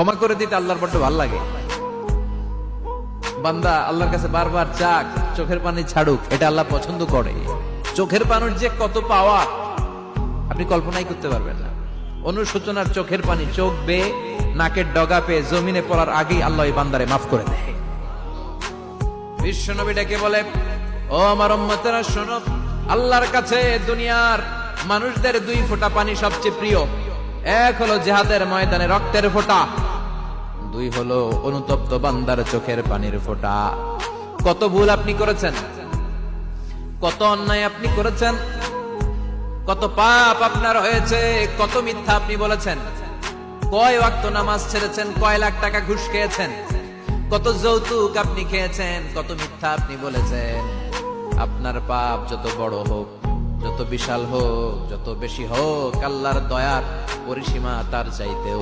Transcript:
ক্ষমা করে দিতে আল্লাহর বড্ড ভালো লাগে। বান্দা আল্লাহর কাছে বারবার চাক, চোখের পানি ছাড়ুক, এটা আল্লাহ পছন্দ করে। চোখের পানির যে কত পাওয়ার আপনি কল্পনাই করতে পারবেন না। অনুশোচনার চোখের পানি চোখ বেয়ে নাকের ডগা পেয়ে জমিনে পড়ার আগেই আল্লাহ এই বান্দারে মাফ করে দেয়। বিশ্বনবী ডেকে বলে, ও আমার উম্মতেরা শোনো, আল্লাহর কাছে দুনিয়ার মানুষদের দুই ফোঁটা পানি সবচেয়ে প্রিয়। এক হলো জিহাদের ময়দানে রক্তের ফোঁটা, দুই হলো অনুতপ্ত বান্দার চোখের পানির ফোঁটা। কত ভুল আপনি করেছেন, কত অন্যায় আপনি করেছেন, কত পাপ আপনার হয়েছে, কত মিথ্যা আপনি বলেছেন, কয় ওয়াক্ত নামাজ ছেড়েছেন, কয় লাখ টাকা ঘুষ খেয়েছেন, কত যৌতুক আপনি খেয়েছেন, কত মিথ্যা আপনি বলেছেন। আপনার পাপ যত বড় হোক, যত বিশাল হোক, যত বেশি হোক, আল্লাহর দয়ার পরিসীমা তার চাইতেও